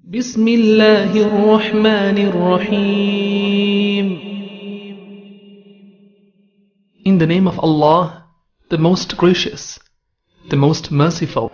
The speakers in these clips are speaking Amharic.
بسم الله الرحمن الرحيم. In the name of Allah, the most gracious, the most merciful.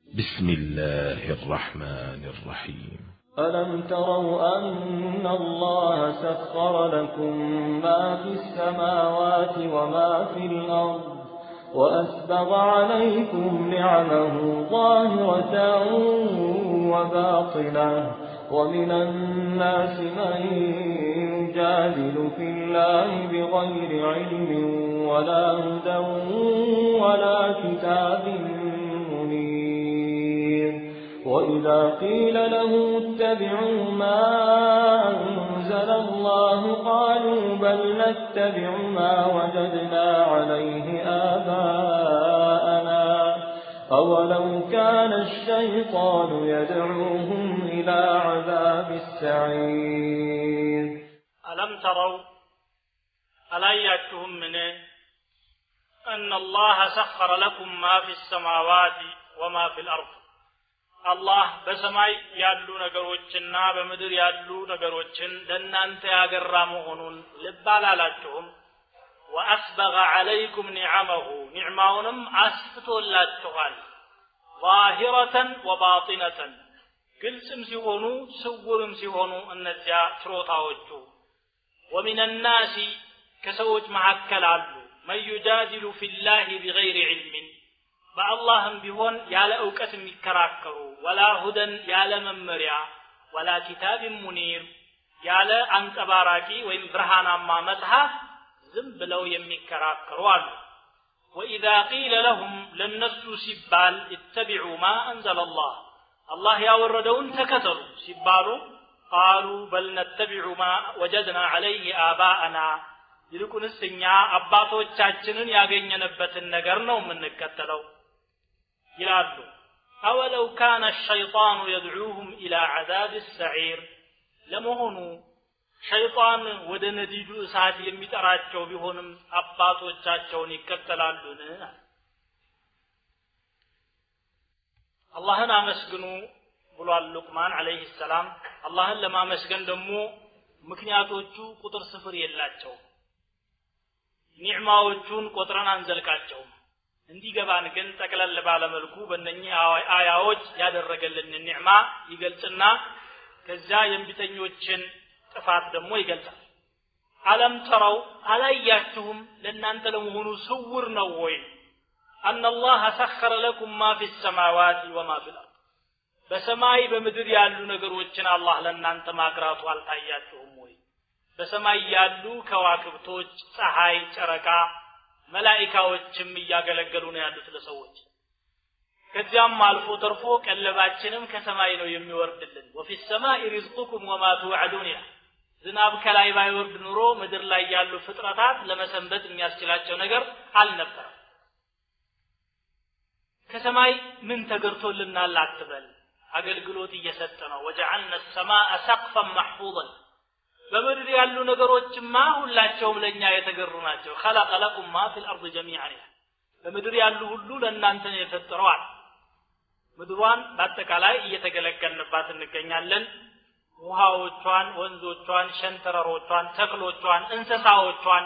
بسم الله الرحمن الرحيم. ألم تروا أن الله سخر لكم ما في السماوات وما في الأرض وأسبغ عليكم نعمه ظاهرة وباطنة ومن الناس من يجادل في الله بغير علم ولا هدى ولا كتاب وإذا قيل له اتبعوا ما أنزل الله قالوا بل نتبع ما وجدنا عليه آباءنا أولو كان الشيطان يدعوهم إلى عذاب السعير. ألم تروا ألا يأتهم منه أن الله سخر لكم ما في السماوات وما في الأرض አላህ በሰማይ ያሉ ነገሮችና በምድር ያሉ ነገሮችን ለእናንተ ያገራ መሆኑን ልብ አላላችሁም? ወአስበገ ዐለይኩም ኒዐመሁ ኒዕማውንም አስፍቶላችኋል። ዛሂረተን ወባጢነተን ግልጽም ሲሆኑ ስውርም ሲሆኑ እነዚያ ችሮታዎቹ። ወሚነ ናሲ ከሰዎች መካከል አሉ መን ዩጃዲሉ ፊላሂ ቢገይሪ ዒልሚን በአላህም ቢሆን ያለ እውቀት የሚከራከሩ ወላ ሁደን ያለ መመሪያ ወላ ኪታብን ሙኒር ያለ አንጸባራቂ ወይም ብርሃናማ መጽሐፍ ዝም ብለው የሚከራከሩ አሉ። ወኢዛ ቂለ ለሁም ለነሱ ሲባል ኢተቢዑ ማ አንዘለ አላህ አላህ ያወረደውን ተከተሉ ሲባሉ ቃሉ በል ነተቢዑ ማ ወጀድና ዐለይሂ አባአና ይልቁንስ እኛ አባቶቻችንን ያገኘንበትን ነገር ነው የምንከተለው ይላሉ። አወለው ካነ ሸይጣኑ የድዑሁም ኢላ ዐዛብ ሰዒር ለመሆኑ ሸይጣን ወደ ነዲዱ እሳት የሚጠራቸው ቢሆንም አባቶቻቸውን ይከተላሉን? አላህን አመስግኑ ብሏል ሉቅማን ዐለይሂ ሰላም። አላህን ለማመስገን ደግሞ ምክንያቶቹ ቁጥር ስፍር የላቸውም። ኒዕማዎቹን ቆጥረን አንዘልቃቸውም። እንዲገባን ግን ጠቅለል ባለመልኩ በእነኚህ አያዎች ያደረገልን ኒዕማ ይገልጽና ከዛ የእንቢተኞችን ጥፋት ደግሞ ይገልጻል። አለም ተረው አላያችሁም ለእናንተ ለመሆኑ ስውር ነው ወይ? አነላህ ሰኸረ ለኩም ማ ፊ ሰማዋት ወማ ፊል አርድ በሰማይ በምድር ያሉ ነገሮችን አላህ ለእናንተ ማግራቱ አልታያችሁም ወይ? በሰማይ ያሉ ከዋክብቶች፣ ፀሐይ፣ ጨረቃ፣ መላእክቶችም እያገለገሉ ነው ያሉት ለሰዎች። ከዚያም አልፎ ተርፎ ቀለባችንም ከሰማይ ነው የሚወርድልን። ወፊ ሰማኢ ሪዝቁኩም ወማ ተውዐዱን ዝናብ ከላይ ባይወርድ ኑሮ ምድር ላይ ያሉ ፍጥረታት ለመሰንበት የሚያስችላቸው ነገር አልነበረም። ከሰማይ ምን ተገርቶልናል አትበል፣ አገልግሎት እየሰጠ ነው። ወጀዐልነ ሰማአ ሰቅፈን መሕፉዘን በምድር ያሉ ነገሮችማ ሁላቸውም ለኛ የተገሩ ናቸው። خلق لكم ما في الارض جميعا በምድር ያሉ ሁሉ ለእናንተ ነው የፈጠረዋል። ምድሯን በአጠቃላይ እየተገለገልንባት እንገኛለን። ውሃዎቿን፣ ወንዞቿን፣ ሸንተረሮቿን፣ ተክሎቿን፣ እንስሳዎቿን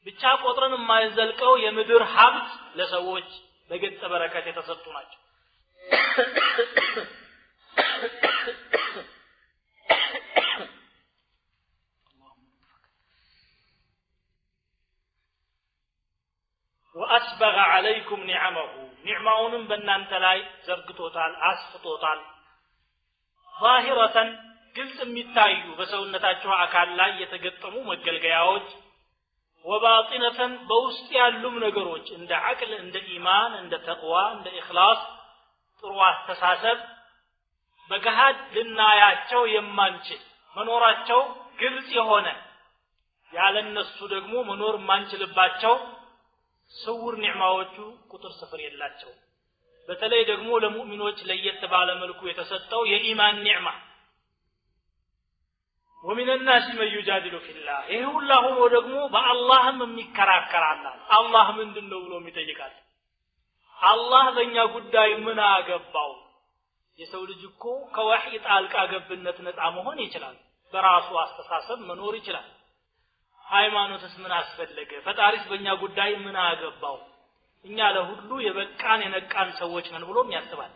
ብቻ ቆጥረን የማይዘልቀው የምድር ሀብት ለሰዎች በገጸ በረከት የተሰጡ ናቸው። وأسبغ عليكم نعمه نعماؤن بنانت لاي زرقتوتال أسفطوتال ظاهرة ግልጽ የሚታዩ በሰውነታቸው አካል ላይ የተገጠሙ መገልገያዎች ወባጢነተን በውስጥ ያሉም ነገሮች እንደ አቅል እንደ ኢማን እንደ ተቅዋ እንደ ኢኽላስ ጥሩ አስተሳሰብ በገሃድ ልናያቸው የማንችል መኖራቸው ግልጽ የሆነ ያለነሱ ደግሞ መኖር ማንችልባቸው ስውር ኒዕማዎቹ ቁጥር ስፍር የላቸው በተለይ ደግሞ ለሙእሚኖች ለየት ባለ መልኩ የተሰጠው የኢማን ኒዕማ ومن الناس من يجادل في الله ይሄ ሁሉ ሆኖ ደግሞ በአላህም የሚከራከራል አላህ ምንድነው ብሎ የሚጠይቃል አላህ በእኛ ጉዳይ ምን አገባው የሰው ልጅ እኮ ከወህይ ጣልቃ ገብነት ነፃ መሆን ይችላል በራሱ አስተሳሰብ መኖር ይችላል ሃይማኖትስ ምን አስፈለገ ፈጣሪስ በእኛ ጉዳይ ምን አገባው እኛ ለሁሉ የበቃን የነቃን ሰዎች ነን ብሎ የሚያስባል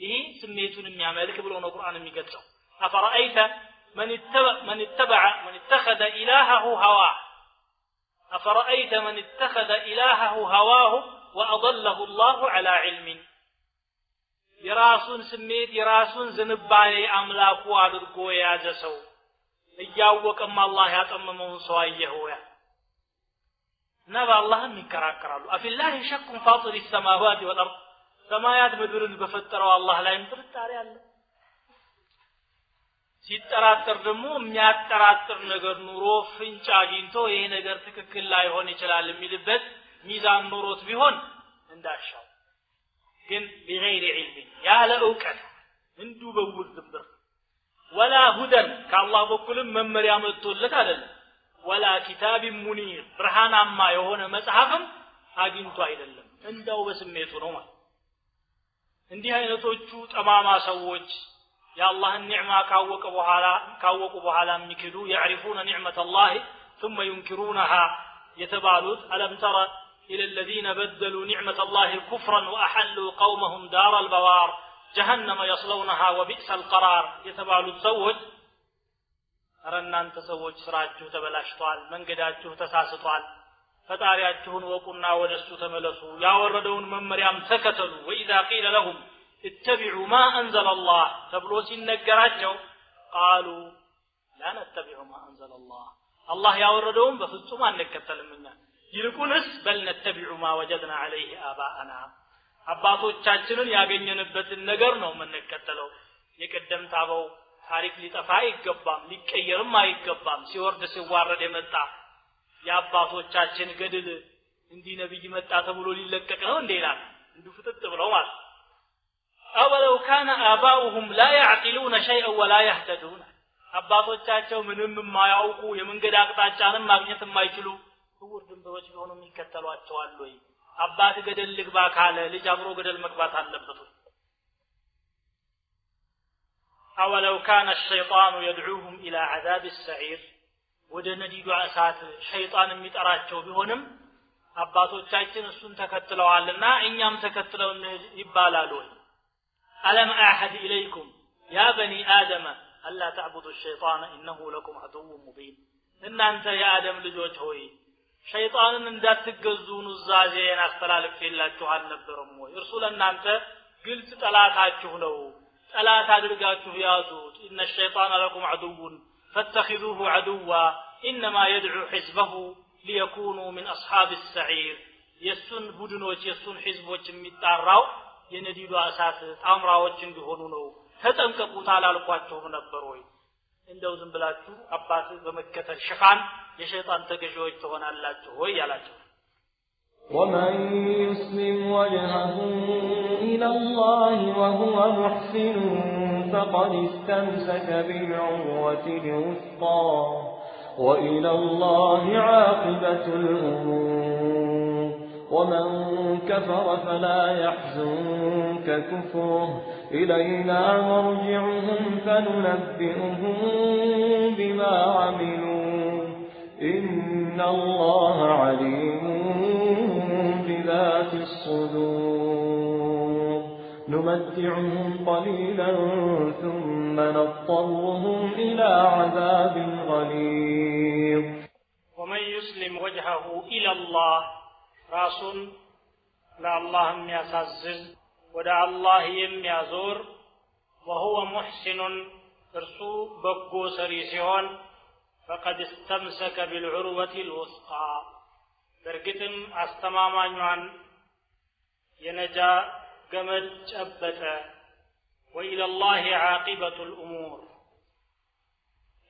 ይሄ ስሜቱን የሚያመልክ ብሎ ነው ቁርአን የሚገልጸው አፈራአይተ من اتخذ إلهه هواه أفرأيت من اتخذ إلهه هواه وأضله الله على علم يراسون سميت يراسون زنباي أملاكو أدركو يا جسو إياوك أما الله يتممون سوايه يا نبى الله من كراكرالو أفي الله شك فاطر السماوات والأرض سمايات مدرن بفتروا الله لا يمتر التاري الله ሲጠራጠር ደግሞ የሚያጠራጥር ነገር ኑሮ ፍንጭ አግኝቶ ይሄ ነገር ትክክል ላይሆን ይችላል የሚልበት ሚዛን ኖሮት ቢሆን እንዳሻው ግን بغير علم ያለ ዕውቀት እንዱ በውር ድብር ወላ ሁደን ከአላህ በኩልም መመሪያ መጥቶለት አይደለም ወላ ኪታብ ሙኒር ብርሃናማ የሆነ መጽሐፍም አግኝቶ አይደለም እንደው በስሜቱ ነው ማለት እንዲህ አይነቶቹ ጠማማ ሰዎች يا الله النعمة كاوقوا بحالا مكدو يعرفون نعمة الله ثم ينكرونها يتبالوت ألم ترى إلى الذين بدلوا نعمة الله كفرا وأحلوا قومهم دار البوار جهنم يصلونها وبئس القرار يتبالوت سوج أرنا أن تسوج سراجه تبلاشتوال من قداجه تساستوال فتارياتهن وقلنا ودستو تملسوا يا وردون من مريم سكتلوا وإذا قيل لهم اتبعوا ما أنزل الله تبلوس النقراجو قالوا لا نتبع ما أنزل الله الله يوردون بفصوم أن نكتل منا يلقونس بل نتبع ما وجدنا عليه آباءنا አባቶቻችንን ያገኘንበትን ነገር ነው የምንከተለው የቀደም ታበው ታሪክ ሊጠፋ አይገባም ሊቀየርም አይገባም ሲወርድ ሲዋረድ የመጣ የአባቶቻችን ገድል እንዲህ ነብይ መጣ ተብሎ ሊለቀቅ ነው እንዴ ይላል እንዱ ፍጥጥ ብለው ማለት أولو كان آباؤهم لا يعقلون شيئا ولا يهتدون አባቶቻቸው ምንም የማያውቁ የመንገድ አቅጣጫንም ማግኘት የማይችሉ እውር ድንበሮች ቢሆኑ የሚከተሏቸው አሉ ወይ አባት ገደል ልግባ ካለ ልጅ አብሮ ገደል መግባት አለበት أولو كان الشيطان يدعوهم إلى عذاب السعير ወደ ነዲዱ እሳት ሸይጣን የሚጠራቸው ቢሆንም አባቶቻችን እሱን ተከትለዋልና እኛም ተከትለው ይባላሉ ألم أعهد إليكم يا بني آدم ألا تعبدوا الشيطان إنه لكم عدو مبين إن أنت يا آدم لجوج هوي شيطان من ذات تجزون الزازين أختلال في الله تهان نبرمو يرسلنا أنت قلت ثلاثة له ثلاثة درجات يازوت إن الشيطان لكم عدو فاتخذوه عدوا إنما يدعو حزبه ليكونوا من أصحاب السعير يسن بدنوج يسن حزبوج متعراو የነዲዱ አሳት ታምራዎች እንዲሆኑ ነው ተጠንቀቁት አላልኳቸው ነበር ወይ እንደው ዝም ብላችሁ አባት በመከተል ሽፋን የሸይጣን ተገዢዎች ትሆናላችሁ ወይ ያላችሁ ومن يسلم وجهه إلى الله وهو محسن فقد استمسك بالعروة الوثقى وإلى الله عاقبة الأمور ومن كفر فلا يحزنك كفره إلينا مرجعهم فننبئهم بما عملوا إن الله عليم بذات الصدور نمتعهم قليلا ثم نضطرهم إلى عذاب غليظ ومن يسلم وجهه إلى الله ራሱን ለአላህ የሚያሳዝዝ ወደ አላህ የሚያዞር وهو محسن እርሱ በጎ ሰሪ ሲሆን فقد استمسك بالعروة الوثقى በርግጥም አስተማማኟን የነጃ ገመድ ጨበጠ وإلى الله عاقبة الأمور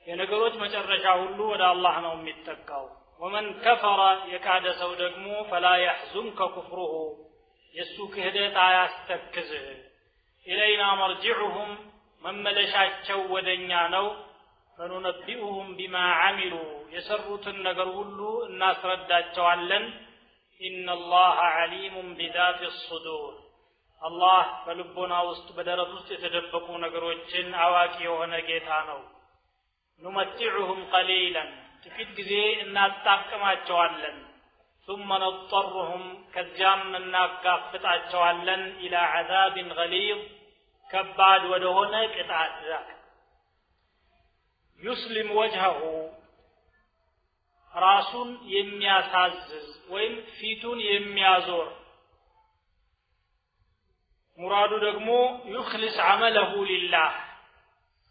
የነገሮች መጨረሻ ሁሉ ወደ አላህ ነው የሚጠጋው ومن كفر የካደ ሰው ደግሞ فلا يحزنك كفره የሱ ክህደት አያስተክዝህ إلينا مرجعهم መመለሻቸው ወደኛ ነው فننبئهم بما عملوا يسروا النجر ሁሉ እናስረዳቸዋለን إن الله عليم بذات الصدور الله በልቦና ውስጥ በደረት ውስጥ የተደበቁ ነገሮችን አዋቂ የሆነ ጌታ ነው نمتعهم قليلا ጥቂት ጊዜ እናጣቅማቸዋለን ثم نضطرهم ከዚያም እናጋፍጣቸዋለን إلى عذاب غليظ ከባድ ወደሆነ ቅጣት يسلم وجهه ራሱን የሚያሳዝዝ ወይም ፊቱን የሚያዞር ሙራዱ ደግሞ يخلص عمله لله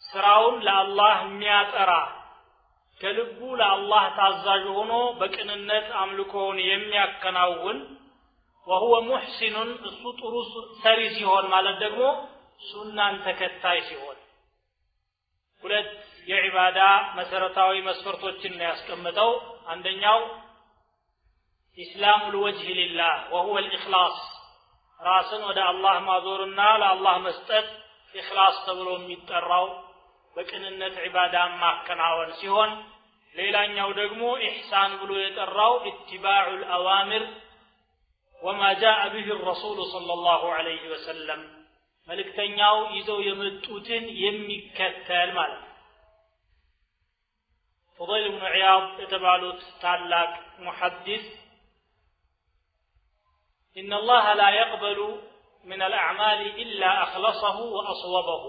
ስራውን ለአላህ የሚያጠራ ከልቡ ለአላህ ታዛዥ ሆኖ በቅንነት አምልኮውን የሚያከናውን وهو محسن እሱ ጥሩ ሰሪ ሲሆን ማለት ደግሞ ሱናን ተከታይ ሲሆን ሁለት የዒባዳ መሰረታዊ መስፈርቶችን ያስቀምጠው አንደኛው ኢስላሙል ወጅህ ሊላህ وهو الإخلاص ራስን ወደ አላህ ማዞርና ለአላህ መስጠት ኢኽላስ ተብሎ የሚጠራው በቅንነት ዒባዳ ማከናወን ሲሆን ሌላኛው ደግሞ ኢህሳን ብሎ የጠራው ኢትባዑል አዋሚር وما جاء به الرسول صلى الله عليه وسلم መልእክተኛው ይዘው የመጡትን የሚከተል ማለት فضيل بن عياض የተባሉት ታላቅ ሙሐዲስ إن الله لا يقبل من الأعمال إلا أخلصه وأصوبه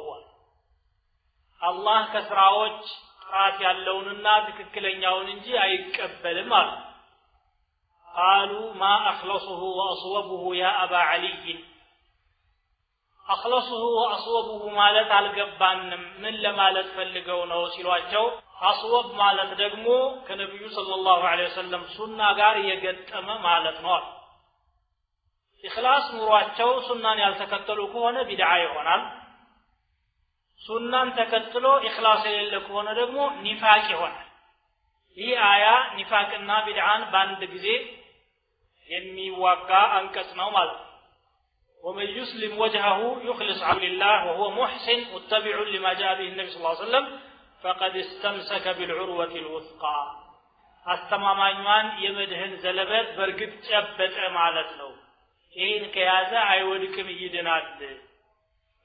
الله كسراዎች ጥራት ያለውንና ትክክለኛውን እንጂ አይቀበልም አለ قالوا ما أخلصه وأصوبه يا أبا علي أخلصه وأصوبه ማለት አልገባንም ምን ለማለት ፈልገው ነው ሲሏቸው አስወብ ማለት ደግሞ ከነብዩ ሰለላሁ ዐለይሂ ወሰለም ሱና ጋር የገጠመ ማለት ነው ኢኽላስ ኑሯቸው ሱናን ያልተከተሉ ከሆነ ቢድዓ ይሆናል ሱናን ተከትሎ ኢኽላስ የሌለ ከሆነ ደግሞ ኒፋቅ ይሆናል ይህ አያ ኒፋቅና ቢድዓን በአንድ ጊዜ የሚዋጋ አንቀጽ ነው ማለት ነው ومن يسلم وجهه يخلص لله وهو محسن متبع لما جاء به النبي صلى الله عليه وسلم فقد استمسك بالعروة الوثقى አስተማማኟን የመድህን ዘለበት በርግጥ ጨበጠ ማለት ነው ይህን ከያዘ አይወድቅም ይድናል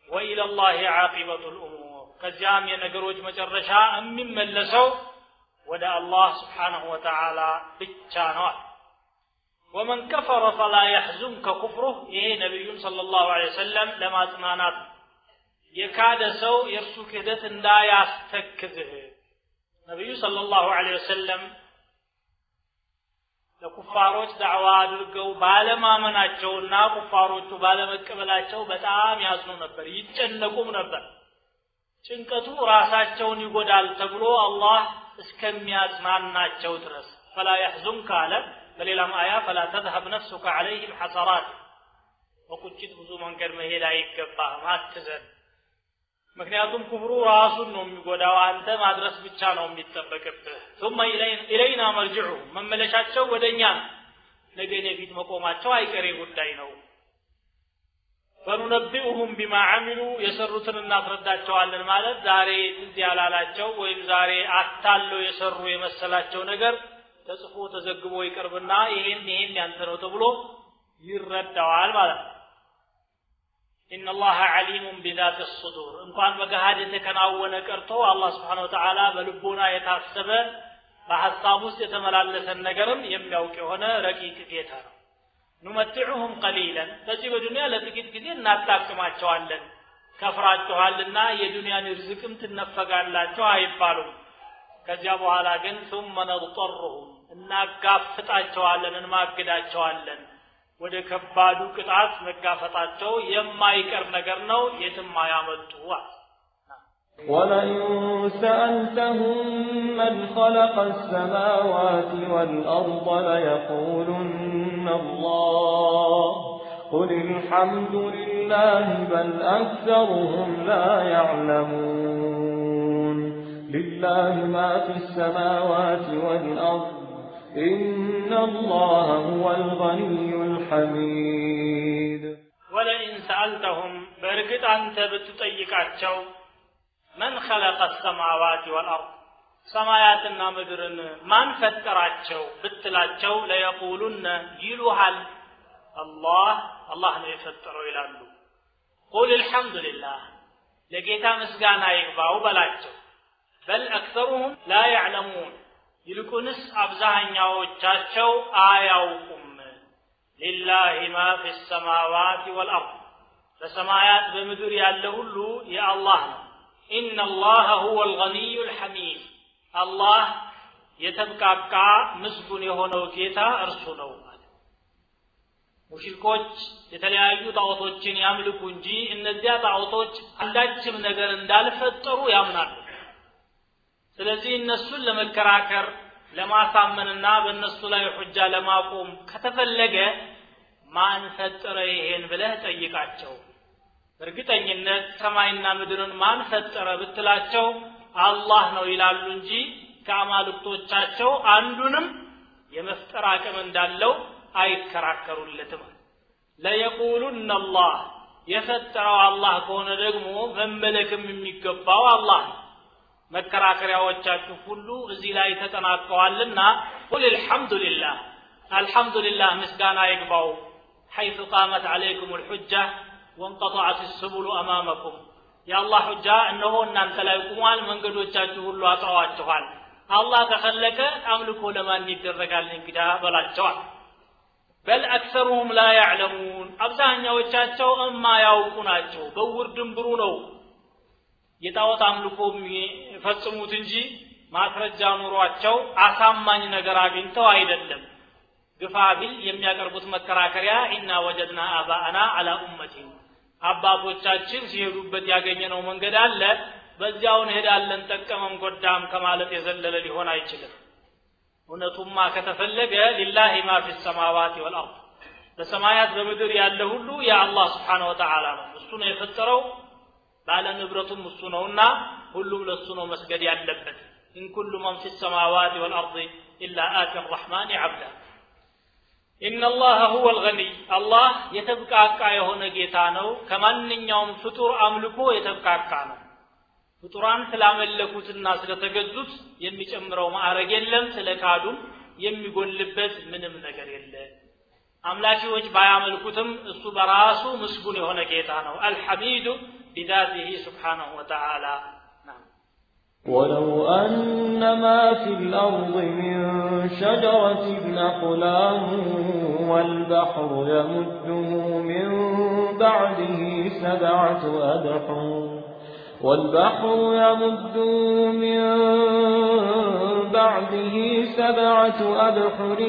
وإلى الله عاقبة الأمور ከዚያም የነገሮች መጨረሻ የሚመለሰው ወደ አላህ Subhanahu Wa Ta'ala ብቻ ነው ومن كفر فلا يحزنك كفره ይሄ ነብዩ ሰለላሁ ዐለይሂ ወሰለም ለማጽናናት የካደ ሰው የርሱ ክህደት እንዳያስተክዝህ ነብዩ ሰለላሁ ዐለይሂ ወሰለም ለኩፋሮች ዳዕዋ አድርገው ባለማመናቸውና ኩፋሮቹ ባለመቀበላቸው በጣም ያዝኑ ነበር ይጨነቁም ነበር ጭንቀቱ ራሳቸውን ይጎዳል ተብሎ አላህ እስከሚያጽናናቸው ድረስ فلا يحزنك አለ በሌላም አያ فلا تذهب نفسك عليهم حسرات ወቁጭት ብዙ መንገድ መሄድ አይገባም አትዘን ምክንያቱም ኩፍሩ ራሱን ነው የሚጎዳው አንተ ማድረስ ብቻ ነው የሚጠበቅብህ ثم إلينا مرجعهم መመለሻቸው ወደኛ ነገ የፊት መቆማቸው አይቀሬ ጉዳይ ነው فننبئهم بما عملوا يسሩትን እናስረዳቸዋለን ማለት ዛሬ እዚህ ያላላቸው ወይም ዛሬ አታለው የሰሩ የመሰላቸው ነገር ተጽፎ ተዘግቦ ይቀርብና ይሄን ያንተ ነው ተብሎ ይረዳዋል ማለት ነው إن الله عليم بذات الصدور እንኳን በገሃድ የተከናወነ ቀርቶ አላህ Subhanahu Wa Ta'ala በልቦና የታሰበ በሐሳብ ውስጥ የተመላለሰ ነገርም የሚያውቅ የሆነ ረቂቅ ጌታ ነው نمتعهم قليلا በዚህ በዱንያ ለጥቂት ጊዜ እናጣቅማቸዋለን ከፍራችኋልና የዱንያን ርዝቅም ትነፈጋላችሁ አይባሉም ከዚያ በኋላ ግን ثم نضطرهم እናጋፍጣቸዋለን እንማግዳቸዋለን ወደ ከባዱ ቅጣት መጋፈጣቸው የማይቀር ነገር ነው የትም አያመጡ ولئن سألتهم من خلق السماوات والأرض ليقولن الله قل الحمد لله بل أكثرهم لا يعلمون لله ما في السماوات والأرض إن الله هو الغني الحميد ولئن سألتهم برقت أنت بتطيقاتشو من خلق السماوات والأرض سماياتنا مدرن من فتراتشو بتلاتشو ليقولن يلوهل الله ነው የፈጠረው ይላሉ قل الحمد لله ለጌታ ምስጋና ይግባው በላቸው بل أكثرهم لا يعلمون ይልቁንስ አብዛኛዎቻቸው አያውቁም لله ما في السماوات والأرض በሰማያት በምድር ያለ ሁሉ የአላህ ነው إن الله هو الغني الحميد الله የተብቃቃ ምስጉን የሆነው ጌታ እርሱ ነው ሙሽሪኮች የተለያዩ ጣዖቶችን ያምልኩ እንጂ እነዚያ ጣዖቶች አንዳችም ነገር እንዳልፈጠሩ ያምናሉ ስለዚህ እነሱን ለመከራከር ለማሳመንና በእነሱ ላይ ሁጃ ለማቆም ከተፈለገ ማን ፈጠረ ይሄን ብለህ ጠይቃቸው እርግጠኝነት ሰማይና ምድርን ማን ፈጠረ ብትላቸው አላህ ነው ይላሉ እንጂ ከአማልክቶቻቸው አንዱንም የመፍጠር አቅም እንዳለው አይከራከሩለትም ለየቁሉን الله የፈጠረው አላህ ከሆነ ደግሞ መመለክም የሚገባው አላህ መከራከሪያዎቻችሁ ሁሉ እዚህ ላይ ተጠናቀዋልና قل الحمد لله ምስጋና ይግባው حيث قامت عليكم الحجة وانقطعت السبل أمامكم يا الله حجة أنه እናንተ ላይ ቆሟል መንገዶቻችሁ ሁሉ አጥረዋችኋል አላህ ከፈለከ አምልኮ ለማን ይደረጋል እንግዳ በላቸዋል بل أكثرهم لا يعلمون አብዛኛዎቻቸው የማያውቁ ናቸው በውር ድንብሩ ነው የጣዖት አምልኮ ፈጽሙት እንጂ ማስረጃ ኑሯቸው አሳማኝ ነገር አግኝተው አይደለም ግፋቢል የሚያቀርቡት መከራከሪያ ኢና ወጀድና አባአና على امتين አባቶቻችን ሲሄዱበት ያገኘነው መንገድ አለ በዚያው እንሄዳለን ተቀመም ጎዳም ከማለት የዘለለ ሊሆን አይችልም እውነቱማ ከተፈለገ لله ما في السماوات والارض በሰማያት በምድር ያለ ሁሉ የአላህ Subhanahu Wa Ta'ala ነው እሱ ነው የፈጠረው ባለ ንብረቱም እሱ ነውና ሁሉም ለሱ ነው መስገድ ያለበት ان كل من في السماوات والارض الا آتي الرحمن عبدا ان الله هو الغني الله የተብቃቃ የሆነ ጌታ ነው ከማንኛውም ፍጡር አምልኮ የተብቃቃ ነው ፍጡራን ስላመለኩትና ስለተገዙት የሚጨምረው ማዕረግ የለም ስለካዱም የሚጎልበት ምንም ነገር የለም አምላኪዎች ባያመልኩትም እሱ በራሱ ምስጉን የሆነ ጌታ ነው አልሐሚዱ بذاته سبحانه وتعالى نعم ولو أن ما في الأرض من شجرة أقلام والبحر يمده من بعده سبعة أبحر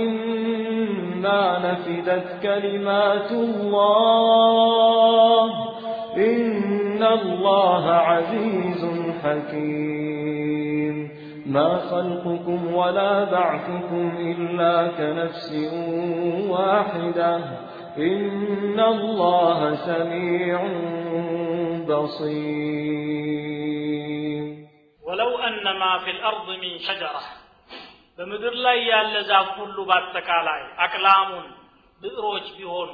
ما نفدت كلمات الله إن الله عزيز حكيم ما خلقكم ولا بعثكم إلا كنفس واحدة إن الله سميع بصير ولو أن ما في الأرض من شجرة በምድር ላይ ያለ ዛፍ ሁሉ በአጠቃላይ አቅላሙን ብዕሮች ቢሆኑ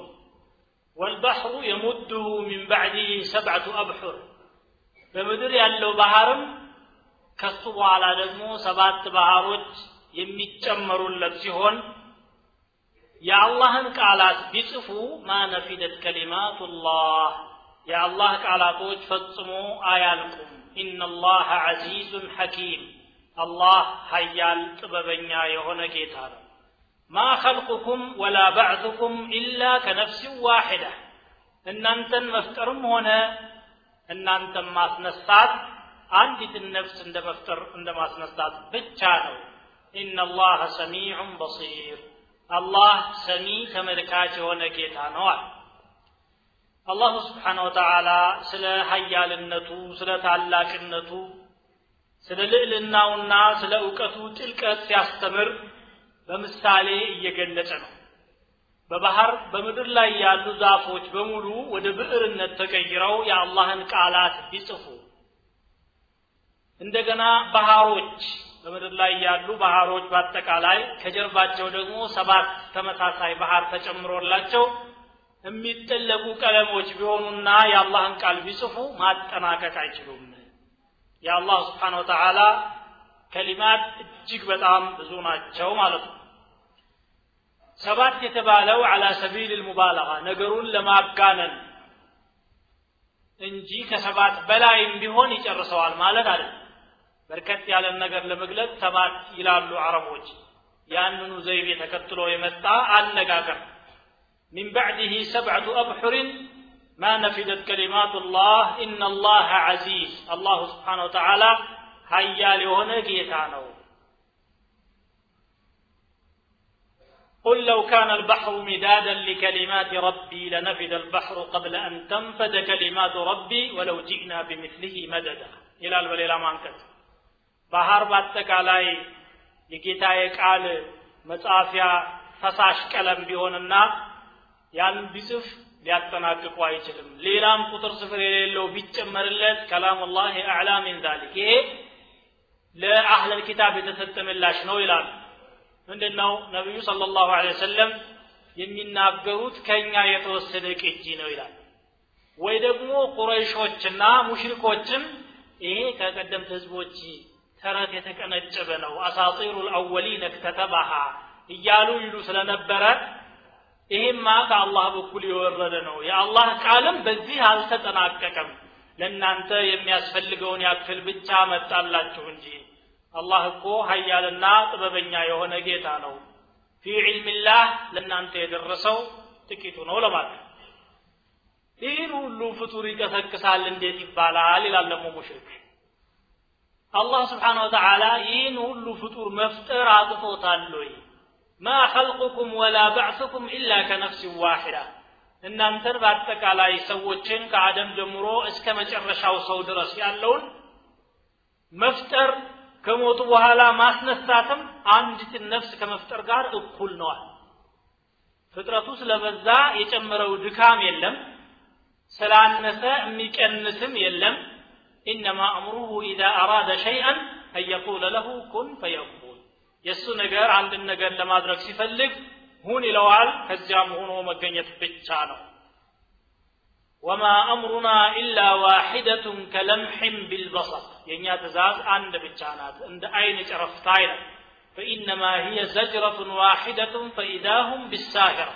والبحر يمده من بعده 7 أبحر በምድር ያለው ባህርም ከሱ በኋላ ደግሞ 7 ባህሮች የሚጨመሩለት ሲሆን የአላህን ቃላት ቢጽፉ ማነፊደት ከሊማቱላህ የአላህ ቃላቶች ፈጽሞ አያልቁም ኢነላህ ዐዚዙን ሐኪም አላህ ኃያል ጥበበኛ የሆነ ጌታ ነው ما خلقكم ولا بعثكم إلا كنفس واحدة እናንተን መፍጠርም ሆነ እናንተን ማስነሳት አንዲት ነፍስ እንደመፍጠር እንደማስነሳት ብቻ ነው إن الله سميع بصير الله سميع ተመልካች የሆነ ጌታ ነው አላህ Subhanahu Wa Ta'ala ስለ ኃያልነቱ ስለ ታላቅነቱ ስለ ልዕልናውና ስለ ዕውቀቱ ጥልቀት ሲያስተምር በምሳሌ እየገለጸ ነው በባህር በመድር ላይ ያሉ ዛፎች በሙሉ ወደ ብዕርነት ተቀይረው የአላህን ቃላት ቢጽፉ እንደገና ባህሮች በመድር ላይ ያሉ ባህሮች በአጠቃላይ ከጀርባቸው ደግሞ 7 ተመሳሳይ ባህር ተጨምሮላቸው የሚጠለቁ ቀለሞች ቢሆኑና የአላህን ቃል ቢጽፉ ማጠናቀቅ አይችሉም የአላህ Subhanahu Wa Ta'ala ከሊማት እጅግ በጣም ብዙ ናቸው ማለት ነው 7 የተባለው على سبيل المبالغه ነገሩን ለማጋነን እንጂ ከ7 በላይም ቢሆን ይጨርሰዋል ማለት አይደለም በርከት ያለ ነገር ለመግለጽ 7 ይላሉ አረቦች ያንኑ ዘይቤ ተከትሎ የመጣ አነጋገር من بعده 7 أبحر ما نفدت كلمات الله إن الله عزيز الله سبحانه وتعالى ኃያል የሆነ ጌታ ነው قل لو كان البحر مدادا لكلمات ربي لنفد البحر قبل أن تنفد كلمات ربي ولو جئنا بمثله مددا إلى البليلة مانكت ባህር በአጠቃላይ የጌታዬ ቃል መጻፊያ ፈሳሽ ቀለም ቢሆንና ያን ቢጽፍ ሊያጠናቅቁ አይችልም ሌላም ቁጥር ስፍር የሌለው ቢጨመርለት كلام الله اعلى من ذلك ይሄ ለአህለ الكتاب የተሰጠ ምላሽ ነው ይላል ምንድነው ነብዩ ሰለላሁ ዐለይሂ ወሰለም የሚናገሩት ከኛ የተወሰደ ቅጂ ነው ይላል ወይ ደግሞ ቁረይሾችና ሙሽሪኮችም ይሄ ከቀደምት ህዝቦች ተረት የተቀነጨበ ነው አሳጢሩል አወሊን ከተተባሃ እያሉ ይሉ ስለነበረ ይሄማ ከአላህ በኩል የወረደ ነው የአላህ ቃልም በዚህ አልተጠናቀቀም ለእናንተ የሚያስፈልገውን ያክል ብቻ መጣላችሁ እንጂ አላህ እኮ ኃያልና ጥበበኛ የሆነ ጌታ ነው في علم الله ለእናንተ የደረሰው ጥቂቱ ነው ለማለት ይህን ሁሉ ፍጡር ይቀሰቅሳል እንዴት ይባላል ይላል ደግሞ ሙሽሪክ አላህ Subhanahu Wa Ta'ala ይህን ሁሉ ፍጡር መፍጠር አቅቶታል ወይ ما خلقكم ولا بعثكم إلا كنفس واحدة እናንተን በአጠቃላይ ሰዎችን ከአደም ጀምሮ እስከ መጨረሻው ሰው ድረስ ያለውን መፍጠር ከሞቱ በኋላ ማስነሳትም አንዲት ነፍስ ከመፍጠር ጋር እኩል ነው ፍጥረቱ ስለበዛ የጨመረው ድካም የለም ስላነሰ የሚቀንስም የለም انما امره اذا اراد شيئا ان يقول له كن فيكون የሱ ነገር አንድ ነገር ለማድረግ ሲፈልግ ሁን ይለዋል ከዚያም ሆኖ መገኘት ብቻ ነው وما امرنا الا واحده كلمح بالبصر የኛ ትእዛዝ አንድ ብቻ ናት እንደ አይን ጨረፍታ አይደል فانما هي زجرة واحدة فاذا هم بالساهرة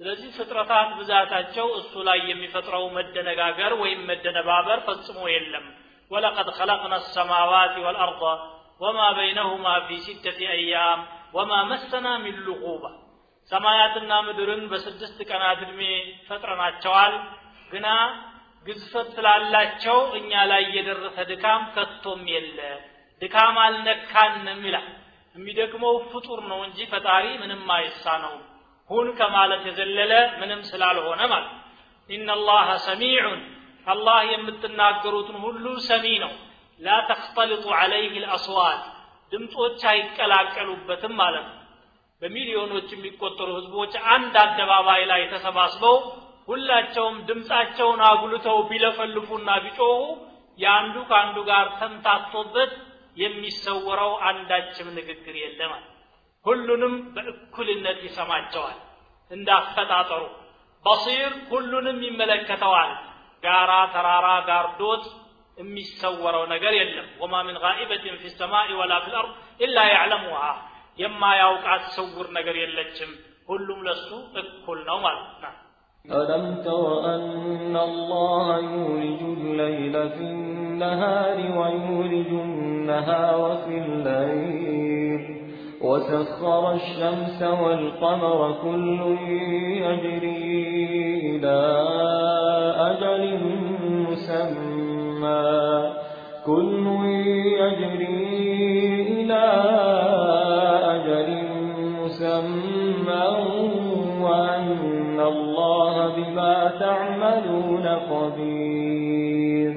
ስለዚህ ፍጥረታት ብዛታቸው እሱ ላይ የሚፈጥረው መደነጋገር ወይም መደነባበር ፈጽሞ የለም ولقد خلقنا السماوات والارض وما بينهما في 6 ايام وما مسنا من لغوبة ሰማያትና ምድርን በ6 ቀናት እድሜ ፈጥረናቸዋል ግና ግዝፈት ስላላቸው እኛ ላይ የደረሰ ድካም ከቶም የለ ድካም አልነካንም ይላል የሚደክመው ፍጡር ነው እንጂ ፈጣሪ ምንም አይሳነው ሁን ከማለት የዘለለ ምንም ስላልሆነ ማለት ان الله سميع الله የምትናገሩትን ሁሉ ሰሚ ነው لا تختلط عليه الاصوات ድምጾች አይቀላቀሉበትም ማለት በሚሊዮኖች የሚቆጠሩ ህዝቦች አንድ አደባባይ ላይ ተሰባስበው ሁላቸውም ድምጻቸውን አጉልተው ቢለፈልፉና ቢጮሁ ያንዱ ካንዱ ጋር ተምታቶበት የሚሰወረው አንዳችም ንግግር የለም ሁሉንም በእኩልነት ይሰማቸዋል እንዳፈጣጠሩ በصير ሁሉንም ይመለከተዋል ጋራ ተራራ ጋርዶት የሚሰወረው ነገር የለም وما من غائبة في السماء ولا في الأرض إلا يعلمها የማያውቃት ስውር ነገር የለችም ሁሉም ለሱ እኩል ነው ማለት ነው ألم تر أن الله يولج الليل في النهار ويولج النهار في الليل وسخر الشمس والقمر كل يجري إلى أجل مسمى كل يجري إلى أجل مسمى وأن الله بما تعمل خبير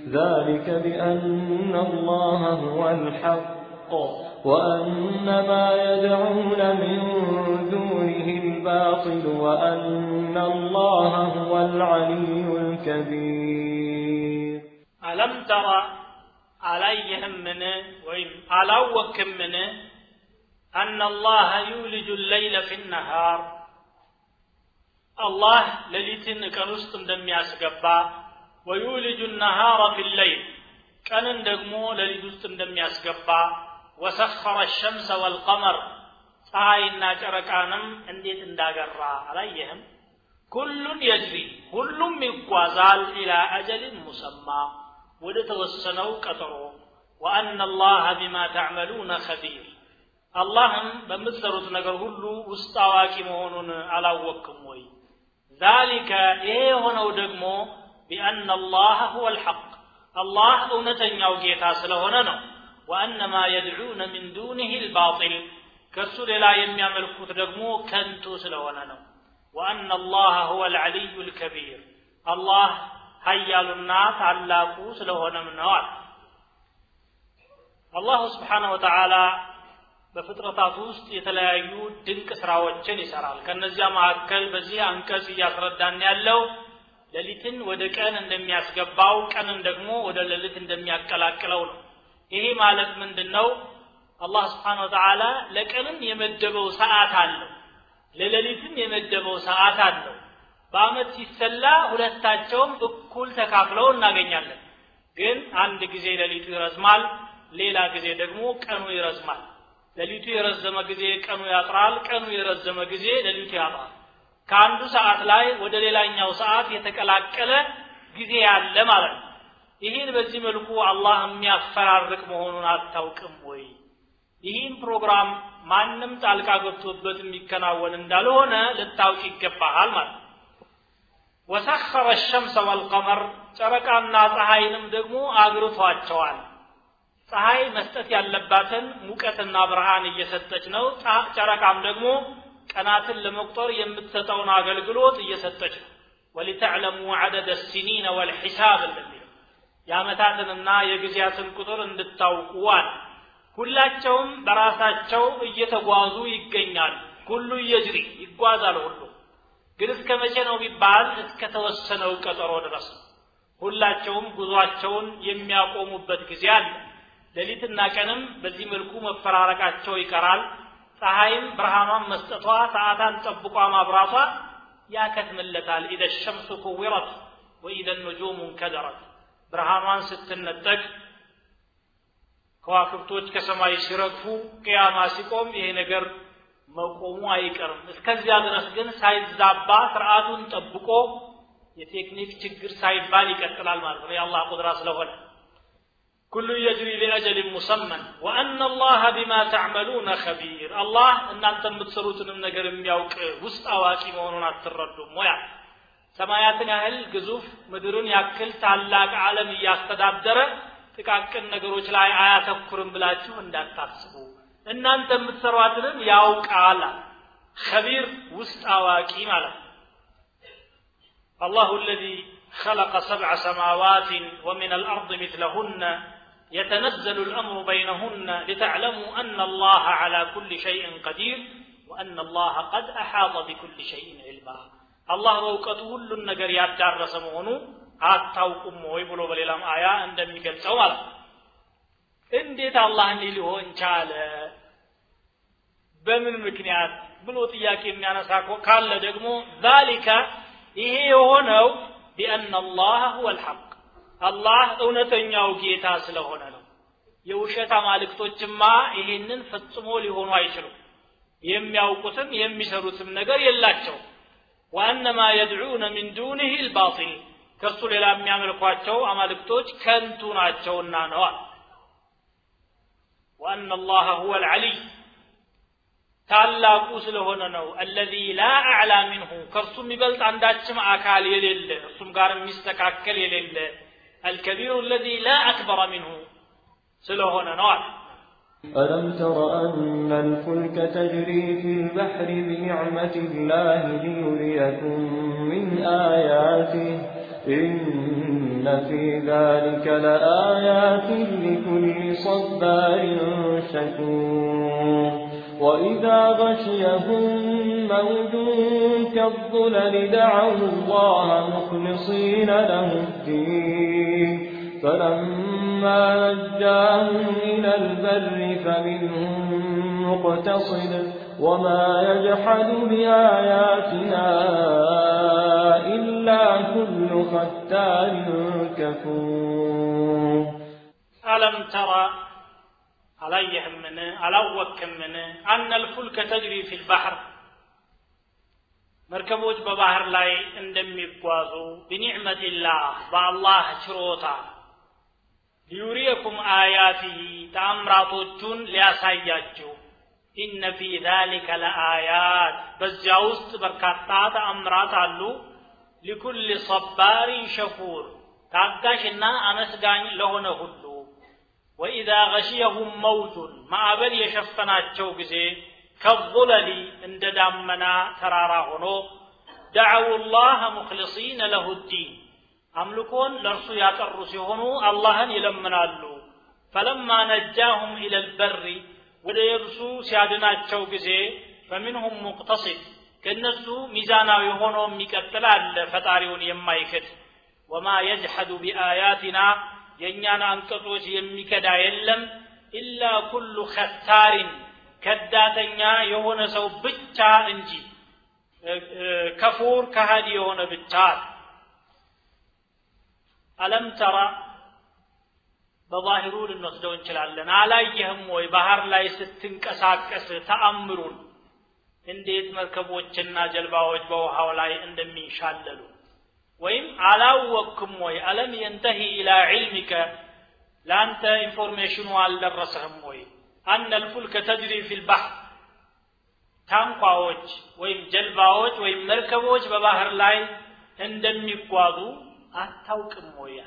ذلك بأن الله هو الحق وأن ما يدعون من دونه الباطل وأن الله هو العلي الكبير ألم ترى عليهم من وإن ألوكم من أن الله يولج الليل في النهار الله لليتن كنست دم ياسقبا ويولج النهار في الليل كان دغمو لليت دم ياسقبا وسخر الشمس والقمر ፀሐይና ጨረቃንም እንዴት እንዳገራ አላየህም كل يجري ሁሉም ይጓዛል الى اجل مسمى ወደ ተወሰነው ቀጠሮ وان الله بما تعملون خبير اللهم በምትሰሩት ነገር ሁሉ ውስጥ አዋቂ መሆኑን አላወቅም ወይ ذلك የሆነው ደግሞ بان الله هو الحق الله እውነተኛው ጌታ ስለሆነ ነው وان ما يدعون من دونه الباطل ከሱ ሌላ የሚያመልኩት ደግሞ ከንቱ ስለሆነ ነው وان الله هو العلي الكبير الله ኃያሉና ታላቁ ስለሆነም ነው አላህ Subhanahu Wa Ta'ala በፍጥረታት ውስጥ የተለያዩ ድንቅ ስራዎችን ይሰራል ከነዚያ መካከል በዚህ አንቀጽ ያስረዳን ያለው ሌሊትን ወደ ቀን እንደሚያስገባው ቀንን ደግሞ ወደ ሌሊት እንደሚያቀላቅለው ነው ይሄ ማለት ምንድነው አላህ Subhanahu Wa Ta'ala ለቀንም የመደበው ሰዓት አለው ለሌሊትም የመደበው ሰዓት አለው በአመት ሲሰላ ሁለታቸውም እኩል ተካፍለው እናገኛለን ግን አንድ ጊዜ ሌሊቱ ይረዝማል ሌላ ጊዜ ደግሞ ቀኑ ይረዝማል ሌሊቱ የረዘመ ጊዜ ቀኑ ያጥራል ቀኑ የረዘመ ጊዜ ሌሊቱ ያጥራል ከአንዱ ሰዓት ላይ ወደ ሌላኛው ሰዓት የተቀላቀለ ጊዜ ያለ ማለት ነው ይሄን በዚህ መልኩ አላህ የሚያፈራርቅ መሆኑን አታውቅም ወይ ይሄን ፕሮግራም ማንንም ጣልቃ ገብቶበት የሚከናወን እንዳልሆነ ልታውቅ ይገባሃል ማለት ነው وسخر الشمس والقمر ጨረቃና ፀሐይንም ደግሞ አግርቷቸዋል ፀሐይ መስጠት ያለባትን ሙቀትና ብርሃን እየሰጠች ነው ጨረቃም ደግሞ ቀናትን ለመቁጠር የምትሰጠውን አገልግሎት እየሰጠች ነው ولتعلموا عدد السنين والحساب الذي ያመታትንና የጊዜያትን ቁጥር እንድታውቁዋል ሁላቸውም በራሳቸው እየተጓዙ ይገኛሉ ሁሉ ይጅሪ ይጓዛል ሁሉ ግን እስከ መቼ ነው ቢባል እስከ ተወሰነው ቀጠሮ ድረስ ሁላቸውም ጉዟቸውን የሚያቆሙበት ጊዜ አለ ሌሊትና ቀንም በዚህ መልኩ መፈራረቃቸው ይቀራል ፀሐይም ብርሃኗን መስጠቷ ሰዓታን ጠብቋ ማብራቷ ያከትምለታል اذا الشمس كورت واذا النجوم انكدرت ብርሃኗን ስትነጠቅ ከዋክብቶች ከሰማይ ሲረግፉ ቂያማ ሲቆም ይሄ ነገር መቆሙ አይቀርም እስከዚያ ድረስ ግን ሳይዛባ ስርዓቱን ጠብቆ የቴክኒክ ችግር ሳይባል ይቀጥላል ማለት ነው የአላህ ቁድራ ስለሆነ كل يجري لاجل مسمى وان الله بما تعملون خبير الله እናንተ የምትሰሩትንም ነገር የሚያውቅ ውስጥ አዋቂ መሆኑን አትረዱም ወይ ሰማያትን ያህል ግዙፍ ምድርን ያክል ታላቅ ዓለም ያስተዳደረ ጥቃቅን ነገሮች ላይ አያተኩርም ብላችሁ እንዳታስቡ እናንተ የምትሰሩትንም ያውቃል خبير ውስጥ አዋቂ ማለት الله الذي خلق 7 سماوات ومن الارض مثلهن يتنزل الامر بينهن لتعلموا ان الله على كل شيء قدير وان الله قد احاط بكل شيء علما الله በእውቀቱ ሁሉን ነገር ያዳረሰ መሆኑ አታውቁም ወይ ብሎ በሌላም አያ እንደሚገልጸው ማለት እንዴት አላህ ሊሆን ቻለ በምን ምክንያት ብሎ ጥያቄ የሚያነሳ ካለ ደግሞ ذلك ይሄ የሆነው بان الله هو الحق الله እውነተኛው ጌታ ስለሆነ ነው የውሸት አማልክቶችማ ይሄንን ፈጽሞ ሊሆኑ አይችሉም የሚያውቁትም የሚሰሩትም ነገር የላቸው وان ما يدعون من دونه الباطل ከሱ ሌላ የሚያመልኳቸው አማልክቶች ከንቱ ናቸውና ነው وان الله هو العلي ታላቁ ስለሆነ ነው الذي لا اعلى منه ከሱ የሚበልጥ አንዳችም አካል የሌለ እሱም ጋር የሚስተካከል የሌለ الكبير الذي لا اكبر منه ስለሆነ ነው ألم تر أن الفلك تجري في البحر بنعمة الله ليريكم من آياته إن في ذلك لآيات لكل صبار شكور وإذا غشيهم موج كالظلل دعوا الله مخلصين له الدين فلما نجاهم إلى البر فمنهم مقتصد وما يجحد بآياتنا إلا كل ختار كفور ألم ترى عليهم من ألوكم من أن الفلك تجري في البحر مركبوج ببحر لاي اندم يقوازو بنعمة الله بالله شروطا ليريكم آياته تأمراتوچون لياساياچو إن في ذلك لآيات بزاوست بركاتا تأمرات علو لكل صبار شكور تاقاشنا أمسغان لهن هدو وإذا غشيهم موج معبل يشفناچو غزي كالظلل عند دامنا ترارا هونو دعوا الله مخلصين له الدين أملكون لرسو يقروا سيهونو اللهن يلمنالو فلما نجاهم إلى البر وديرسو سيادناچو غزي فمنهم مقتصد كنسو ميزانا يهونو ميقتلال فتاريون يمايكد وما يجحد بآياتنا ينيانا انقطوش يميكدا يلم إلا كل ختار كداتنيا يهون سو بچا انجي كفور كهدي يهون بچا ألم ترى بظاهرون النصدو انشلالنا عليهم ويبهر لا يستنكساكس تأمرون انديت مركبوچنا جلباوچ بوحاو لاي اندميشاللو وإن علاوكم وي ألم ينتهي إلى علمك لأنت information والدرسهم وي أن الفلك تجري في البحر تانقاوج وإن جلباوج وإن مركبوج ببحر لاي اندم يقوازو أتوكم وي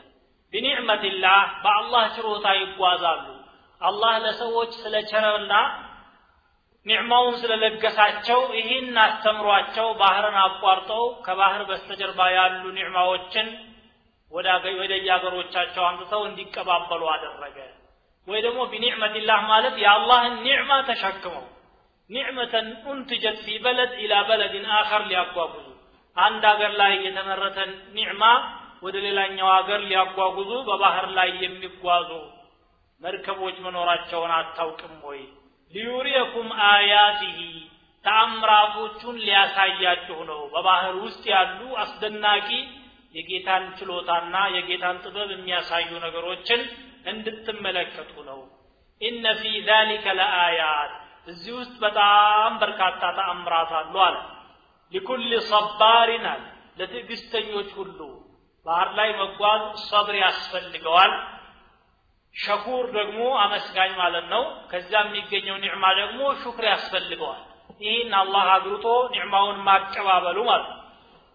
بنعمة الله بالله شروطا يقوازالو الله لسوج سلچرنا نعماون ስለለገሳቸው ይሄን አስተምሯቸው ባህርን አቋርጠው ከባህር በስተጀርባ ያሉ ኒዕማዎችን ወደ ያገሮቻቸው አምጥተው እንዲቀባበሉ አደረገ ወይ ደግሞ بنعمة ማለት የአላህን ኒዕማ ተሸክመው ኒዕመተን እንትጀት في بلد الى بلد اخر ሊያጓጉዙ አንድ ሀገር ላይ የተመረተን ኒዕማ ወደ ሌላኛው ሀገር ሊያጓጉዙ በባህር ላይ የሚጓዙ መርከቦች መኖራቸውን አታውቅም ወይ ليريكم آياته تأمراتوچون لياساياچو ነው በባህር ውስጥ ያሉ አስደናቂ የጌታን ችሎታና የጌታን ጥበብ የሚያሳዩ ነገሮችን እንድትመለከቱ ነው إن في ذلك لآيات እዚህ ውስጥ በጣም በርካታ ተአምራት አሉ አለ لكل صبار ለትዕግስተኞች ሁሉ ባህር ላይ መጓዝ صبر ያስፈልገዋል شكور ደግሞ አመስጋኝ ማለት ነው ከዛ የሚገኘው ኒዕማ ደግሞ ሹክር ያስፈልገዋል ይሄን አላህ አግርቶ ኒዕማውን ማቀባበሉ ማለት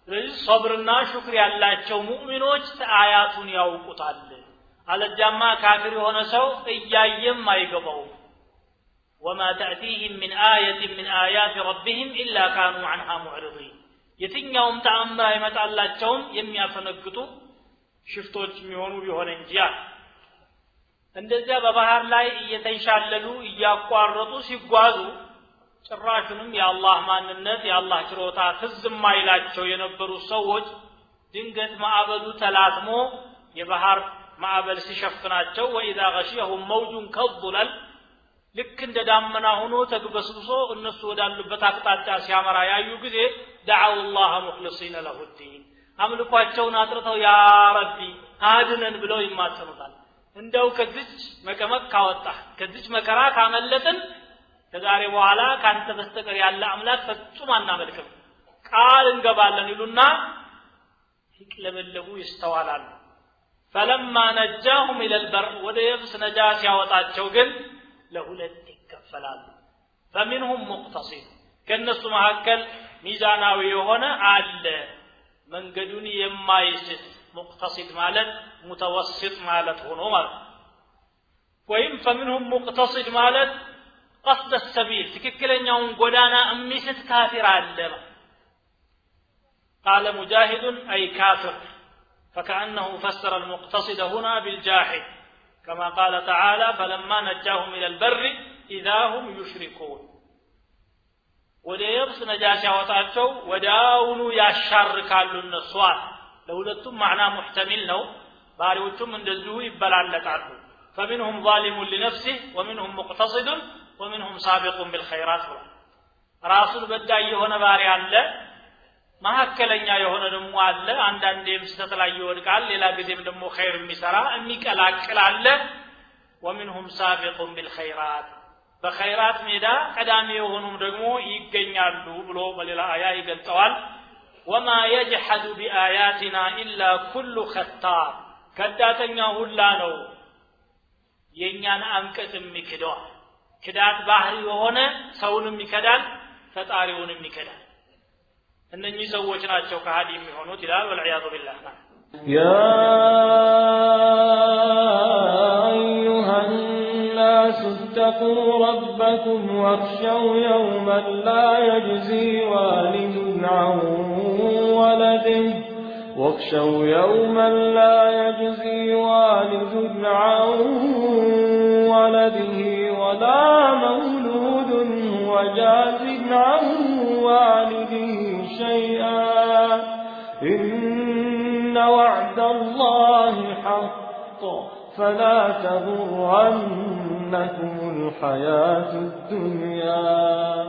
ስለዚህ ሶብርና ሹክር ያላቸው ሙእሚኖች አያቱን ያውቁታል አለጃማ ካፊር የሆነ ሰው እያየም አይገባው وما تأتيهم من آية من آيات ربهم إلا كانوا عنها معرضين የትኛውም ተአምር አይመጣላቸውም የሚያፈነግጡ ሽፍቶች የሚሆኑ ቢሆን እንጂ እንደዚያ በባህር ላይ እየተንሻለሉ እያቋረጡ ሲጓዙ ጭራሹንም የአላህ ማንነት የአላህ ችሮታ ትዝም አይላቸው የነበሩ ሰዎች ድንገት ማዕበሉ ተላትሞ የባህር ማዕበል ሲሸፍናቸው وإذا غشيهم موج كالظلل ልክ እንደ ዳመና ሆኖ ተግበስብሶ እነሱ ወዳሉበት አቅጣጫ ሲያመራ ያዩ ጊዜ دعوا الله مخلصين له الدين አምልኳቸውን አጥርተው ያ ረቢ አድነን ብለው ይማጸኑታል እንደው ከዚህ መቀመቅ ካወጣ ከዚህ መከራ ካመለጥን ከዛሬ በኋላ ካንተ በስተቀር ያለ አምላክ ፈጽሞ አናመልክም ቃል እንገባለን ይሉና ይቅለበለቡ ይስተዋላሉ فلما نجاهم الى البر ወደየብስ ነጃ ሲያወጣቸው ግን ለሁለት ይከፈላሉ فمنهم مقتصد ከነሱ መካከል ሚዛናዊ የሆነ አለ መንገዱን የማይስት مقتصد مالت متوسط مالت هنا مالت وإن فمنهم مقتصد مالت قصد السبيل تككلن يوم قدانا أميست كافر علم قال مجاهد أي كافر فكأنه فسر المقتصد هنا بالجاحد كما قال تعالى فلما نجاهم إلى البر إذا هم يشركون وديبس نجاش ያወጣቸው ወዳውኑ ያሻርካሉ እነሱዋል ለሁለቱም معنى محتمل ነው ባሪዎቹም እንደዚሁ ይበላለጣሉ فمنهم ظالم لنفسه ومنهم مقتصد ومنهم سابق بالخيرات ራሱን በዳይ የሆነ ባሪ አለ ማከለኛ የሆነ ደግሞ አለ አንዳንዴም ስተት ላይ ይወድቃል ሌላ ጊዜም ደግሞ ኸይር የሚሰራ የሚቀላቅል አለ ومنهم سابق بالخيرات በኸይራት ሜዳ ቀዳሚ የሆኑም ደግሞ ይገኛሉ ብሎ በሌላ አያ ይገልጸዋል وما يجحد بآياتنا إلا كل خطاب ከዳተኛ ሁላ ነው የኛን አንቀጽ የሚክደው ክዳት ባህሪ የሆነ ሰውንም ይከዳል ፈጣሪውንም ይከዳል እነኚህ ሰዎች ናቸው ከሃዲ የሚሆኑት ይላል ወልዒያዙ ቢላህ يا أيها الناس اتقوا ربكم واخشوا يوما لا يجزي والد عن ولده واخشوا يوما لا يجزي والد عن ولده ولا مولود هو جاز عن والده شيئا إن وعد الله حق فلا تغرنكم الحياة الدنيا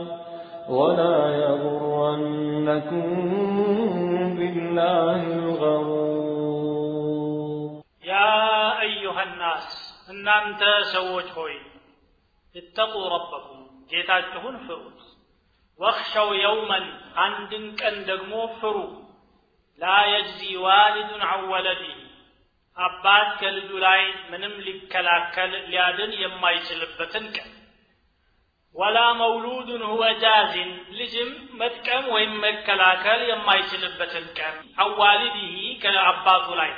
ولا يغرنكم بالله الغرور يا أيها الناس إن أنت سوّج هوي اتقوا ربكم جيتاكهن فروت واخشوا يوما عندك أن دقموا فرو لا يجزي والد عن ولده أباد كالجلاي منم لكلاكل ليادن يما يسلبتنك ولا مولود هو جاز لجم متكم ويم مكلاكل يما يسلبتنك عن والده كالعباد لاي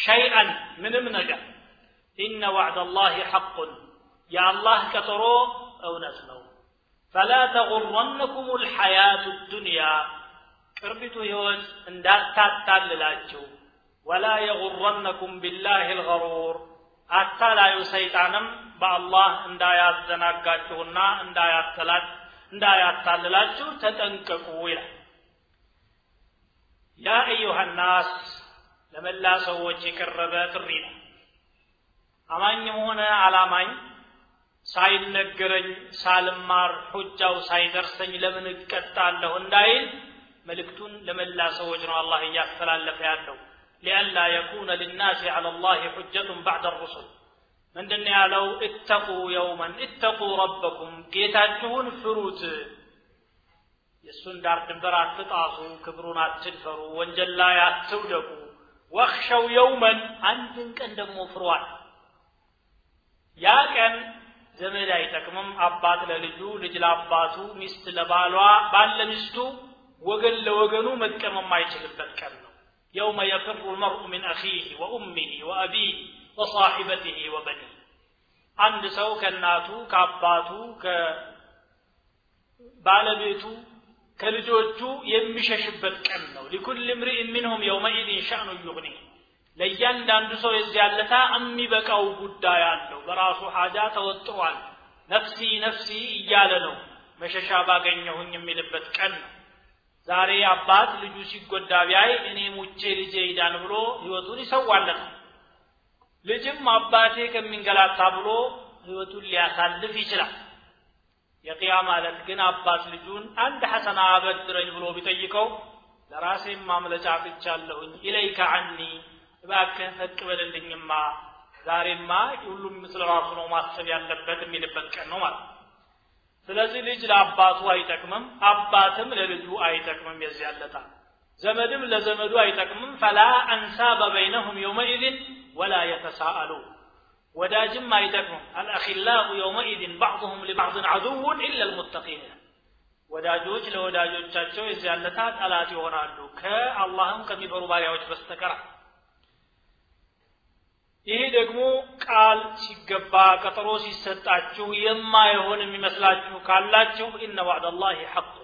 شيئا منم نجا إن وعد الله حق يا الله كترو أو نسلو فلا تغرنكم الحياة الدنيا ቅርቢቱ ህይወት እንዳታታልላችሁ ولا يغرنكم بالله الغرور አታላዩ ሰይጣንም በአላህ እንዳያዘናጋችሁና እንዳያታልላችሁ ተጠንቀቁ ይላል ያ ايها الناس ለመላ ሰዎች የቀረበ ጥሪ ነው አማኝም ሆነ አላማኝ ሳይነገረኝ ሳልማር ሁጃው ሳይደርሰኝ ለምን እቀጣለሁ እንዳይል ملكتون لمن لا سوجنا الله يختلف ያለው لئلا يكون للناس على الله حجة بعد الرسل من دنيا لو اتقوا يوما اتقوا ربكم ጌታችሁን ፍሩት የሱን ዳር ድንበር አትጣሱ ክብሩን አትድፈሩ ወንጀል ላይ አትውደቁ واخشوا يوما አንድን ቀን ደግሞ ፍሯል ያ ቀን ዘመድ አይጠቅምም አባት ለልጁ ልጅ ለአባቱ ሚስት ለባሏ ባል ለሚስቱ ወገን ለወገኑ መጥቀምም አይችልበት ቀን ነው يوم يفر المرء من اخيه وامه وابيه وصاحبته وبنيه አንድ ሰው ከናቱ ከአባቱ ከባለቤቱ ከልጆቹ የሚሸሽበት ቀን ነው لكل امرئ منهم يومئذ شأن يغنيه ለእያንዳንዱ ሰው የዚያለታ የሚበቃው ጉዳይ አለው በራሱ ሐጃ ተወጥሯል ነፍሲ ነፍሲ እያለ ነው መሸሻ ባገኘሁኝ የሚልበት ቀን ነው ዛሬ አባት ልጁ ሲጎዳ ቢያይ እኔ ሙቼ ልጄ ይዳን ብሎ ህይወቱን ይሰዋልና ልጅም አባቴ ከሚንገላታ ብሎ ህይወቱን ሊያሳልፍ ይችላል የቂያማ ዕለት ግን አባት ልጁን አንድ ሐሰና አበድረኝ ብሎ ቢጠይቀው ለራሴም ማምለጫ አጥቻለሁኝ ኢለይከ ዐኒ እባክህ ተቀበልልኝማ ዛሬማ ሁሉም ምስለ ራሱ ነው ማሰብ ያለበት የሚልበት ቀን ነው ማለት ስለዚህ ልጅ ለአባቱ አይጠቅምም አባትም ለልጁ አይጠቅምም የዚያለታ ዘመድም ለዘመዱ አይጠቅምም فلا انساب بينهم يومئذ ولا يتساءلون ወዳጅም አይጠቅምም الاخلاء يومئذ بعضهم لبعض عدو الا المتقين ወዳጆች ለወዳጆቻቸው የዚያለታ ጠላት ይሆናሉ ከአላህም ከሚፈሩ ባሪያዎች በስተቀር ይሄ ደግሞ ቃል ሲገባ ቀጠሮ ሲሰጣችሁ የማይሆን የሚመስላችሁ ካላችሁ ان وعد الله حق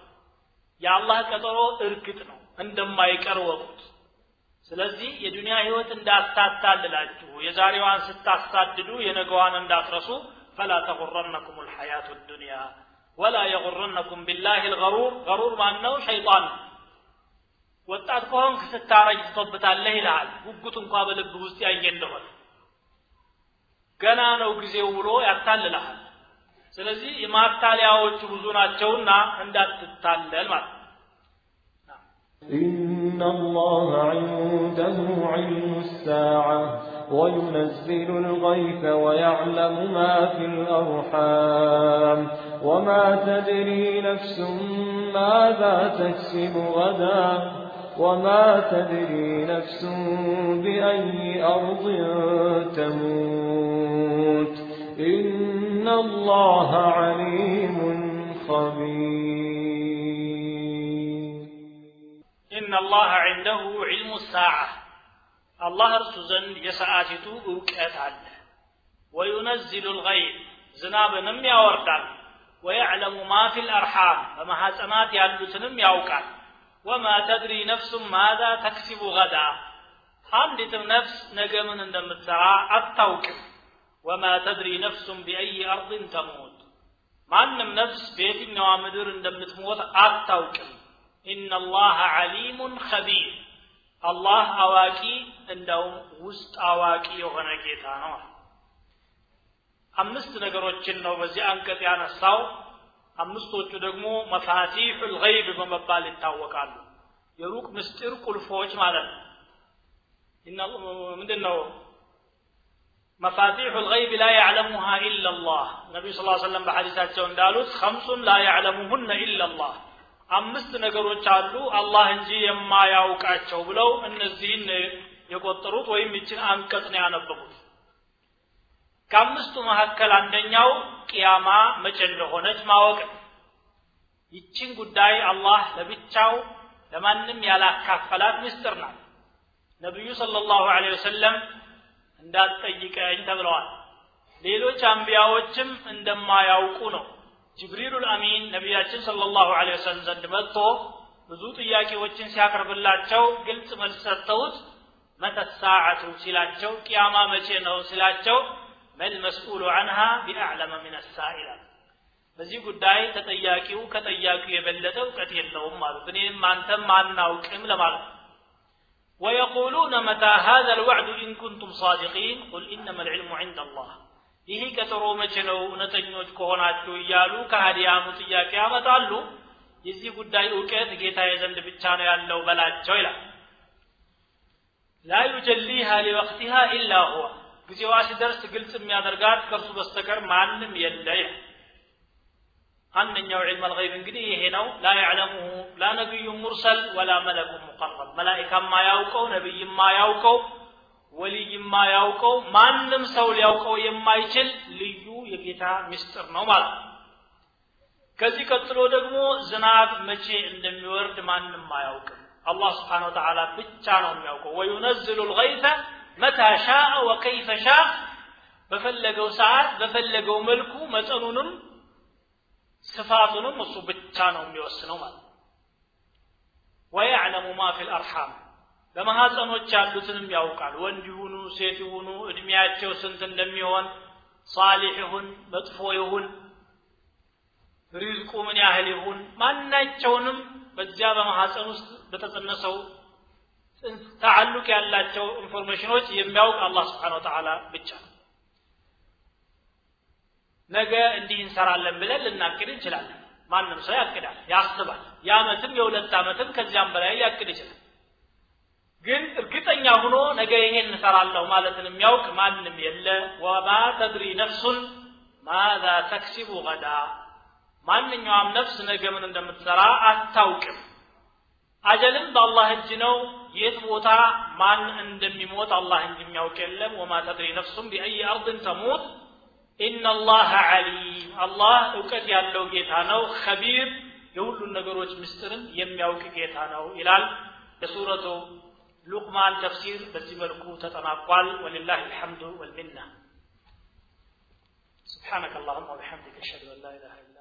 የአላህ ቀጠሮ እርግጥ ነው እንደማይቀር ወቁት ስለዚህ የዱንያ ህይወት እንዳታታልላችሁ የዛሬዋን ስታሳድዱ የነገዋን እንዳትረሱ فلا تغرنكم الحياة الدنيا ولا يغرنكم بالله الغرور غرور ማነው ሸይጣን ወጣት ከሆንክ ስታረጅ ተውበታለህ ይላል ጉጉት እንኳን በልብ ውስጥ ያየ እንደሆነ ገና ነው ጊዜው ብሎ ያታልልሃል ስለዚህ የማታለያዎች ብዙ ናቸውና እንዳትታለል ማለት إن الله عنده علم الساعة وينزل الغيث ويعلم ما في الأرحام وما تدري نفس ماذا تكسب غدا وما تدري نفس بأي أرض تموت إن الله عليم خبير إن الله عنده علم الساعة الله رسوزن يساعتو اوقات አለ وينزل الغيث ዝናብንም ያወርዳል ويعلم ما في الأرحام በማህፀናት ያሉትንም ያውቃል وما تدري نفس ماذا تكسب غدا አንዲትም ነፍስ ነገ ምን እንደምትሰራ አታውቅም وما تدري نفس بأي أرض تموت ማንም ነፍስ በየትኛው ምድር እንደምትሞት አታውቅም إن الله عليم خبير الله አዋቂ እንደው ውስጥ አዋቂ የሆነ ጌታ ነው አምስት ነገሮችን ነው በዚህ አንቀጽ ያነሳው አምስቶቹ ደግሞ መፋቲሑል ገይብ በመባል ይታወቃሉ የሩቅ ምስጢር ቁልፎች ማለት ነው ምንድነው مفاتيح الغيب لا يعلمها إلا الله النبي صلى الله عليه وسلم بحديثاته እንዳሉት خمس لا يعلمهن إلا الله አምስት ነገሮች አሉ አላህ እንጂ የማያውቃቸው ብለው እነዚህን የቆጠሩት ወይም ይችን አንቀጽ ነው ያነበቡት ከአምስቱ መካከል አንደኛው ቂያማ መቼ እንደሆነች ማወቅ ይችን ጉዳይ አላህ ለብቻው ለማንም ያላካፈላት ምስጢር ናት ነብዩ ሰለላሁ ዐለይሂ ወሰለም እንዳትጠይቀኝ ተብለዋል ሌሎች አንቢያዎችም እንደማያውቁ ነው ጅብሪል አሚን ነብያችን ሰለላሁ ዐለይሂ ወሰለም ዘንድ መጥቶ ብዙ ጥያቄዎችን ሲያቀርብላቸው ግልጽ መልስ ሰጥተውት መተሳዓቱ ሲላቸው ቂያማ መቼ ነው ሲላቸው መል መስኡሉ عنها بأعلم من السائل በዚህ ጉዳይ ተጠያቂው ከጠያቂው የበለጠ ዕውቀት የለውም ማለት እኔም አንተም አናውቅም ለማለት ويقولون متى هذا الوعد إن كنتم صادقين قل إنما العلم عند الله ይሄ ቀጠሮ መቼ ነው እውነተኞች ከሆናችሁ እያሉ ከሃዲያኑ ጥያቄ ያመጣሉ የዚህ ጉዳይ ዕውቀት ጌታዬ ዘንድ ብቻ ነው ያለው በላቸው ይላል لا يجليها لوقتها إلا هو ጊዜዋ ሲደርስ ግልጽ የሚያደርጋት ከርሱ በስተቀር ማንም የለም አንደኛው علم الغيب እንግዲህ ይሄ ነው لا يعلمه لا نبي مرسل ولا ملك مقرب ملائكه ما ያውቀው ነብይ ما ያውቀው ወልይ ما ያውቀው ማንም ሰው ሊያውቀው የማይችል ልዩ የጌታ ምስጢር ነው ማለት ከዚህ ቀጥሎ ደግሞ ዝናብ መቼ እንደሚወርድ ማንም አያውቅም አላህ Subhanahu Wa Ta'ala ብቻ ነው የሚያውቀው وينزل الغيث متى شاء وكيف شاء በፈለገው ሰዓት በፈለገው መልኩ መጠኑንም ስፋቱንም እሱ ብቻ ነው የሚወስነው ማለት ويعلم ما في الارحام በማህፀኖች ያሉትንም ያውቃል ወንድ ይሁኑ ሴት ይሁኑ እድሜያቸው ስንት እንደሚሆን ሷሊህ ይሁን መጥፎ ይሁን ሪዝቁ ምን ያህል ይሁን ማናቸውንም በዚያ በማህፀን ውስጥ በተጸነሰው ተዓልቅ ያላቸው ኢንፎርሜሽኖች የሚያውቅ አላህ Subhanahu Wa Ta'ala ብቻ ነገ እንዲህ እንሰራለን ብለን ልናቅድ እንችላለን ማንም ሰው ያቅዳል ያስባል ያመትም የሁለት አመትም ከዚያም በላይ ያቅድ ይችላል ግን እርግጠኛ ሆኖ ነገ ይሄን እንሰራለሁ ማለትን የሚያውቅ ማንም የለ ወማ ተድሪ ነፍሱን ماذا تكسب غدا ማንኛውም ነፍስ ነገ ምን እንደምትሰራ አታውቅም አጀልም በአላህ እጅ ነው የት ቦታ ማን እንደሚሞት አላህ እንጂ የሚያውቅ የለም وما تدري نفس بأي أرض تموت إن الله عليم الله ዕውቀት ያለው ጌታ ነው خبير የሁሉ ነገሮች ምስጢርን የሚያውቅ ጌታ ነው ይላል የሱረቱ ሉቅማን ተፍሲር በዚህ መልኩ ተጠናቋል ولله الحمد والمنه سبحانك اللهم وبحمدك اشهد ان لا اله الا